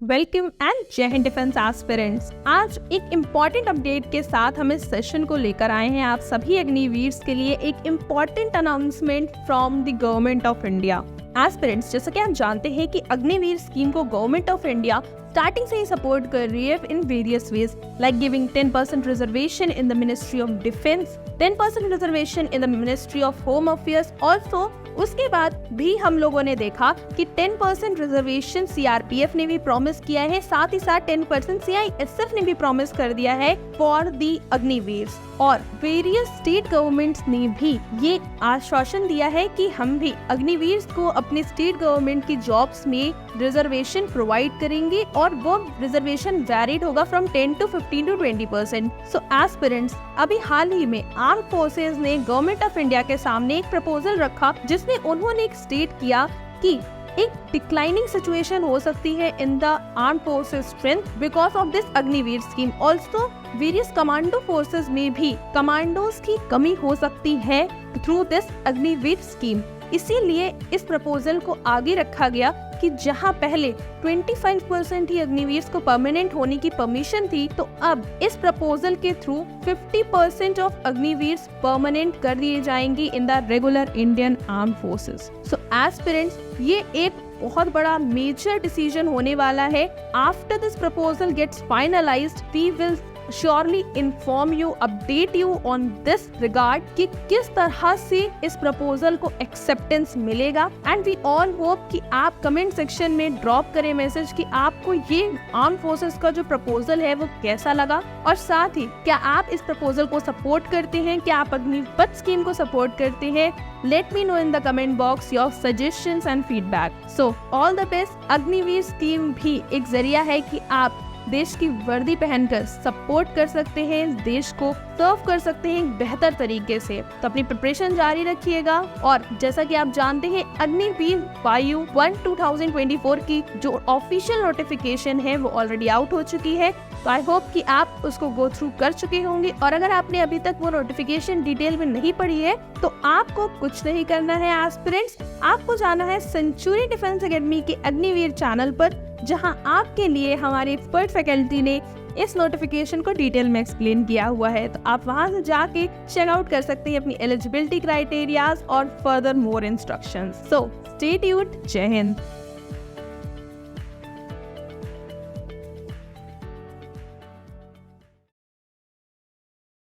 Welcome and जय Hind defence aspirants. आज एक इम्पॉर्टेंट अपडेट के साथ हम इस सेशन को लेकर आए हैं आप सभी अग्निवीर्स के लिए एक important announcement from the government of India. Aspirants, जैसा कि आप जानते हैं कि अग्निवीर स्कीम को गवर्नमेंट ऑफ इंडिया स्टार्टिंग से ही सपोर्ट कर रही है in various ways, like giving 10% reservation in the ministry of defence, 10% reservation in the ministry of home affairs. Also उसके बाद भी हम लोगों ने देखा कि 10% रिजर्वेशन सीआरपीएफ ने भी प्रॉमिस किया है, साथ ही साथ 10% सीआईएसएफ ने भी प्रॉमिस कर दिया है फॉर दी अग्निवीर्स। और वेरियस स्टेट गवर्नमेंट्स ने भी ये आश्वासन दिया है कि हम भी अग्निवीर्स को अपने स्टेट गवर्नमेंट की जॉब्स में रिजर्वेशन प्रोवाइड करेंगे और वो रिजर्वेशन वैरिड होगा from 10 to 15 to 20%। So aspirants, अभी हाल ही में आर्म फोर्सेज ने गवर्नमेंट ऑफ इंडिया के सामने एक प्रपोजल रखा जिसमें उन्होंने एक स्टेट किया कि एक डिक्लाइनिंग सिचुएशन हो सकती है in the arm forces strength because of this Agniveer scheme. Also various commando forces में भी कमांडोज की कमी हो सकती है थ्रू दिस अग्निवीर स्कीम। इसीलिए इस प्रपोजल को आगे रखा गया कि जहां पहले 25% ही अग्निवीर्स को परमानेंट होने की परमिशन थी, तो अब इस प्रपोजल के थ्रू 50% ऑफ अग्निवीर्स परमानेंट कर दिए जाएंगे in the regular Indian arm forces. So aspirants, ये एक बहुत बड़ा मेजर डिसीजन होने वाला है। After this proposal gets finalised, we will surely inform you, update you on this regard कि किस तरह से इस प्रपोजल को एक्सेप्टेंस मिलेगा। एंड वी ऑल होप कि आप कमेंट सेक्शन में ड्रॉप करें मैसेज कि आपको ये आर्म फोर्सेस का जो प्रपोजल है वो कैसा लगा, और साथ ही क्या आप इस प्रपोजल को सपोर्ट करते हैं, क्या आप अग्निपथ स्कीम को सपोर्ट करते हैं। Let me know in the comment box your suggestions and feedback. So all the best. Agniveer scheme भी एक जरिया है कि आप देश की वर्दी पहनकर सपोर्ट कर सकते हैं, देश को सर्व कर सकते हैं बेहतर तरीके से। तो अपनी प्रिपरेशन जारी रखिएगा। और जैसा कि आप जानते हैं, अग्निवीर वायु 1 2024 की जो ऑफिशियल नोटिफिकेशन है वो ऑलरेडी आउट हो चुकी है। तो आई होप कि आप उसको गो थ्रू कर चुके होंगे, और अगर आपने अभी तक वो नोटिफिकेशन डिटेल में नहीं पढ़ी है तो आपको कुछ नहीं करना है एस्पिरेंट्स, आपको जाना है सेंचुरी डिफेंस एकेडमी के अग्निवीर चैनल पर, जहां आपके लिए हमारे एक्सपर्ट फैकल्टी ने इस नोटिफिकेशन को डिटेल में एक्सप्लेन किया हुआ है। तो आप वहां से जाके चेकआउट कर सकते हैं अपनी एलिजिबिलिटी क्राइटेरियाज और further more instructions. So stay tuned. जय हिंद।